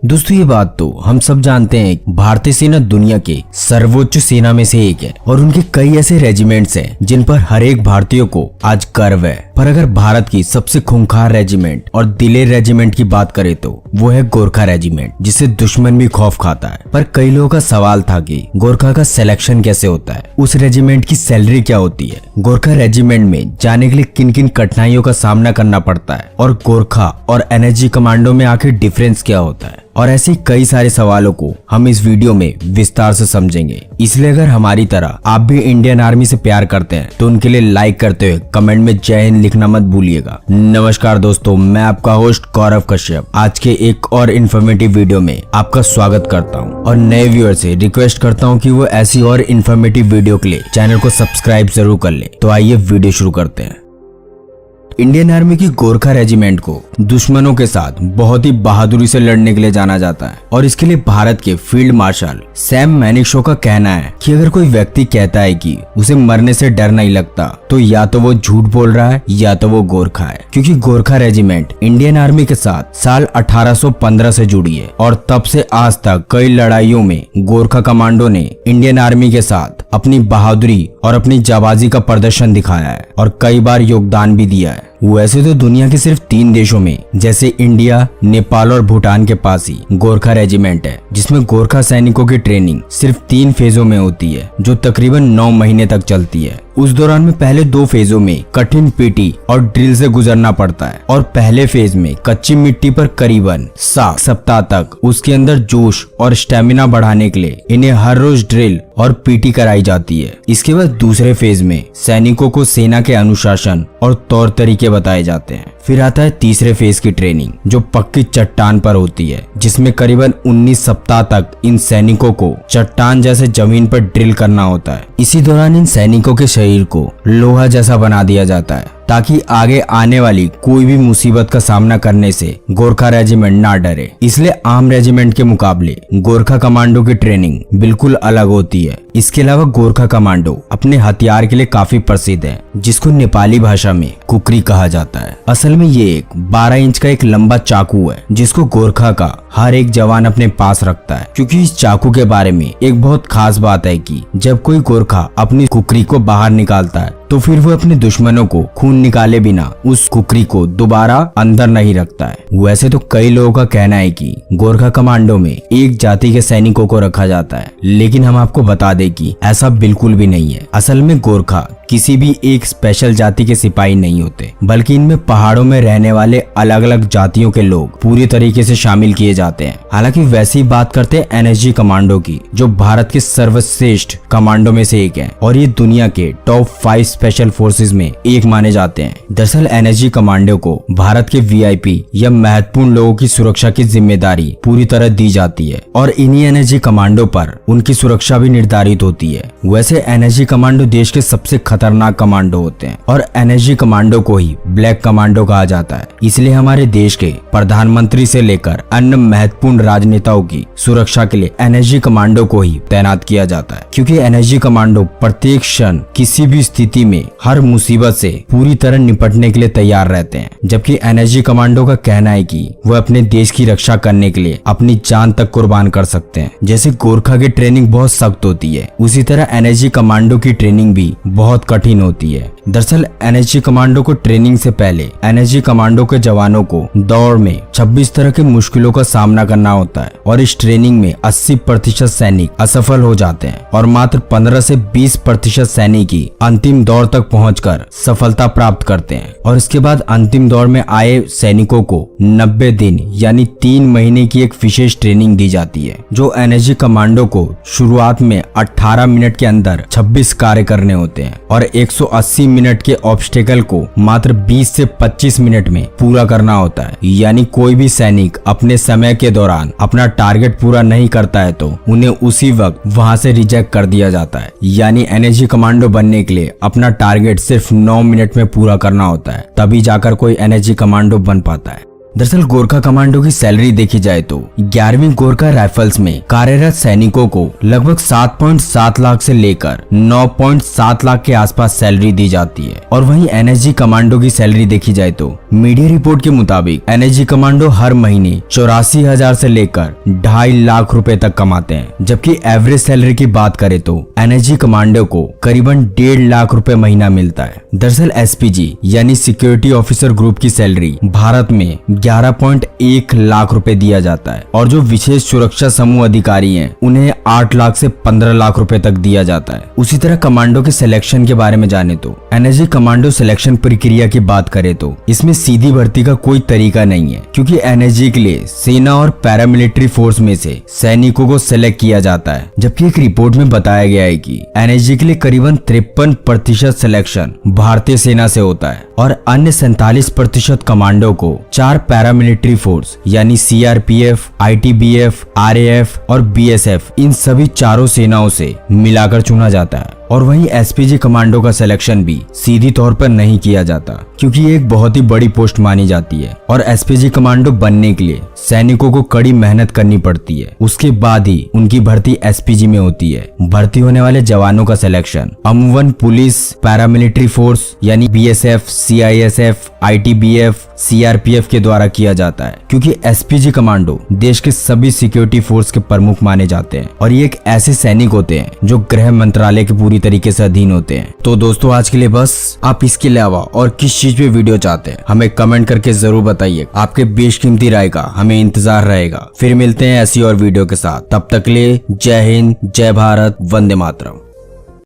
दोस्तों ये बात तो हम सब जानते हैं, भारतीय सेना दुनिया के सर्वोच्च सेना में से एक है और उनके कई ऐसे रेजिमेंट्स हैं जिन पर हर एक भारतीय को आज गर्व है। पर अगर भारत की सबसे खूंखार रेजिमेंट और दिलेर रेजिमेंट की बात करें तो वो है गोरखा रेजिमेंट, जिसे दुश्मन भी खौफ खाता है। पर कई लोगों का सवाल था कि गोरखा का सिलेक्शन कैसे होता है, उस रेजिमेंट की सैलरी क्या होती है, गोरखा रेजिमेंट में जाने के लिए किन किन कठिनाइयों का सामना करना पड़ता है और गोरखा और एनएसजी कमांडो में आखिर डिफरेंस क्या होता है, और ऐसे कई सारे सवालों को हम इस वीडियो में विस्तार से समझेंगे। इसलिए अगर हमारी तरह आप भी इंडियन आर्मी से प्यार करते हैं तो उनके लिए लाइक करते हुए कमेंट में जय हिंद लिखना मत भूलिएगा। नमस्कार दोस्तों, मैं आपका होस्ट गौरव कश्यप आज के एक और इन्फॉर्मेटिव वीडियो में आपका स्वागत करता हूं और नए व्यूअर से रिक्वेस्ट करता हूं कि वो ऐसी और इन्फॉर्मेटिव वीडियो के लिए चैनल को सब्सक्राइब जरूर कर ले। तो आइए वीडियो शुरू करते हैं। इंडियन आर्मी की गोरखा रेजिमेंट को दुश्मनों के साथ बहुत ही बहादुरी से लड़ने के लिए जाना जाता है और इसके लिए भारत के फील्ड मार्शल सैम मैनिक्शॉ का कहना है कि अगर कोई व्यक्ति कहता है कि उसे मरने से डर नहीं लगता तो या तो वो झूठ बोल रहा है या तो वो गोरखा है, क्योंकि गोरखा रेजिमेंट इंडियन आर्मी के साथ साल 1815 से जुड़ी है और तब से आज तक कई लड़ाइयों में गोरखा कमांडो ने इंडियन आर्मी के साथ अपनी बहादुरी और अपनी जाबाजी का प्रदर्शन दिखाया है और कई बार योगदान भी दिया है। वैसे तो दुनिया के सिर्फ 3 देशों में जैसे इंडिया, नेपाल और भूटान के पास ही गोरखा रेजिमेंट है, जिसमें गोरखा सैनिकों की ट्रेनिंग सिर्फ 3 फेजों में होती है जो तकरीबन 9 महीने तक चलती है। उस दौरान में पहले 2 फेजों में कठिन पीटी और ड्रिल से गुजरना पड़ता है और पहले फेज में कच्ची मिट्टी पर करीबन 7 सप्ताह तक उसके अंदर जोश और स्टेमिना बढ़ाने के लिए इन्हें हर रोज ड्रिल और पीटी कराई जाती है। इसके बाद दूसरे फेज में सैनिकों को सेना के अनुशासन और तौर तरीके बताए जाते हैं। फिर आता है तीसरे फेज की ट्रेनिंग जो पक्की चट्टान पर होती है, जिसमें करीबन 19 सप्ताह तक इन सैनिकों को चट्टान जैसे जमीन पर ड्रिल करना होता है। इसी दौरान इन सैनिकों के शरीर को लोहा जैसा बना दिया जाता है ताकि आगे आने वाली कोई भी मुसीबत का सामना करने से गोरखा रेजिमेंट ना डरे। इसलिए आम रेजिमेंट के मुकाबले गोरखा कमांडो की ट्रेनिंग बिल्कुल अलग होती है। इसके अलावा गोरखा कमांडो अपने हथियार के लिए काफी प्रसिद्ध है, जिसको नेपाली भाषा में कुकरी कहा जाता है। असल में ये एक 12 इंच का एक लंबा चाकू है जिसको गोरखा का हर एक जवान अपने पास रखता है, क्योंकि इस चाकू के बारे में एक बहुत खास बात है कि जब कोई गोरखा अपनी कुकरी को बाहर निकालता है तो फिर वो अपने दुश्मनों को खून निकाले बिना उस कुकरी को दोबारा अंदर नहीं रखता है। वैसे तो कई लोगों का कहना है कि गोरखा कमांडो में एक जाति के सैनिकों को रखा जाता है, लेकिन हम आपको बता दें कि ऐसा बिल्कुल भी नहीं है। असल में गोरखा किसी भी एक स्पेशल जाति के सिपाही नहीं होते, बल्कि इनमें पहाड़ों में रहने वाले अलग अलग जातियों के लोग पूरी तरीके से शामिल किए जाते हैं। हालांकि वैसी बात करते हैं एनएसजी कमांडो की, जो भारत के सर्वश्रेष्ठ कमांडो में से एक है और ये दुनिया के टॉप 5 स्पेशल फोर्सेस में एक माने जाते हैं। दरअसल एनएसजी कमांडो को भारत के वीआईपी या महत्वपूर्ण लोगों की सुरक्षा की जिम्मेदारी पूरी तरह दी जाती है और इन्हीं एनएसजी कमांडो पर उनकी सुरक्षा भी निर्धारित होती है। वैसे एनएसजी कमांडो देश के सबसे खतरनाक कमांडो होते हैं और एनएसजी कमांडो को ही ब्लैक कमांडो कहा जाता है। इसलिए हमारे देश के प्रधानमंत्री से लेकर अन्य महत्वपूर्ण राजनेताओं की सुरक्षा के लिए एनएसजी कमांडो को ही तैनात किया जाता है, क्योंकि एनएसजी कमांडो प्रत्येक क्षण किसी भी स्थिति में हर मुसीबत से पूरी तरह निपटने के लिए तैयार रहते हैं। जबकि एनएसजी कमांडो का कहना है कि वह अपने देश की रक्षा करने के लिए अपनी जान तक कुर्बान कर सकते हैं। जैसे गोरखा की ट्रेनिंग बहुत सख्त होती है, उसी तरह एनएसजी कमांडो की ट्रेनिंग भी बहुत कठिन होती है। दरअसल एनएसजी कमांडो को ट्रेनिंग से पहले एनएसजी कमांडो के जवानों को दौड़ में 26 तरह के मुश्किलों का सामना करना होता है और इस ट्रेनिंग में 80% सैनिक असफल हो जाते हैं और मात्र 15 से 20% सैनिक ही अंतिम दौर तक पहुंचकर सफलता प्राप्त करते हैं। और इसके बाद अंतिम दौर में आए सैनिकों को 90 दिन यानी 3 महीने की एक विशेष ट्रेनिंग दी जाती है, जो एनएसजी कमांडो को शुरुआत में 18 मिनट के अंदर 26 कार्य करने होते हैं और 180 मिनट के ऑब्स्टेकल को मात्र 20 से 25 मिनट में पूरा करना होता है। यानी कोई भी सैनिक अपने समय के दौरान अपना टारगेट पूरा नहीं करता है तो उन्हें उसी वक्त वहां से रिजेक्ट कर दिया जाता है। यानी एनएसजी कमांडो बनने के लिए अपना टारगेट सिर्फ 9 मिनट में पूरा करना होता है, तभी जाकर कोई एनएसजी कमांडो बन पाता है। दरअसल गोरखा कमांडो की सैलरी देखी जाए तो 11वीं गोरखा राइफल्स में कार्यरत सैनिकों को लगभग 7.7 लाख से लेकर 9.7 लाख के आसपास सैलरी दी जाती है और वहीं एनएसजी कमांडो की सैलरी देखी जाए तो मीडिया रिपोर्ट के मुताबिक एनएसजी कमांडो हर महीने 84,000 से लेकर 2.5 लाख रुपए तक कमाते हैं, जबकि एवरेज सैलरी की बात करें तो एनएसजी कमांडो को करीबन 1.5 लाख रुपए महीना मिलता है। दरअसल एसपीजी यानी सिक्योरिटी ऑफिसर ग्रुप की सैलरी भारत में 11.1 लाख रुपए दिया जाता है और जो विशेष सुरक्षा समूह अधिकारी हैं उन्हें 8 लाख से 15 लाख रुपए तक दिया जाता है। उसी तरह कमांडो के सिलेक्शन के बारे में जाने तो एनएसजी कमांडो सिलेक्शन प्रक्रिया की बात करें तो इसमें सीधी भर्ती का कोई तरीका नहीं है, क्योंकि एनएसजी के लिए सेना और पैरामिलिट्री फोर्स में से सैनिकों को सिलेक्ट किया जाता है। जबकि एक रिपोर्ट में बताया गया है कि एनएसजी के लिए करीबन 53% सिलेक्शन भारतीय सेना से होता है और अन्य 47% कमांडो को 4 पैरामिलिट्री फोर्स यानी सीआरपीएफ, आईटीबीएफ, आरएएफ और बीएसएफ इन सभी चारों सेनाओं से मिलाकर चुना जाता है। और वहीं एसपीजी कमांडो का सिलेक्शन भी सीधी तौर पर नहीं किया जाता, क्योंकि ये एक बहुत ही बड़ी पोस्ट मानी जाती है और एसपीजी कमांडो बनने के लिए सैनिकों को कड़ी मेहनत करनी पड़ती है। उसके बाद ही उनकी भर्ती एसपीजी में होती है। भर्ती होने वाले जवानों का सिलेक्शन अमूमन पुलिस, पैरामिलिट्री फोर्स यानी बीएसएफ, सीआईएसएफ, आईटीबीएफ, सीआरपीएफ के द्वारा किया जाता है, क्योंकि एसपीजी कमांडो देश के सभी सिक्योरिटी फोर्स के प्रमुख माने जाते हैं और ये एक ऐसे सैनिक होते हैं जो गृह मंत्रालय के पूरी तरीके से अधीन होते हैं। तो दोस्तों आज के लिए बस। आप इसके अलावा और किस चीज पे वीडियो चाहते हैं हमें कमेंट करके जरूर बताइए। आपके बेशकीमती राय का हमें इंतजार रहेगा। फिर मिलते हैं ऐसी और वीडियो के साथ। तब तक के लिए जय हिंद, जय भारत, वंदे मातरम।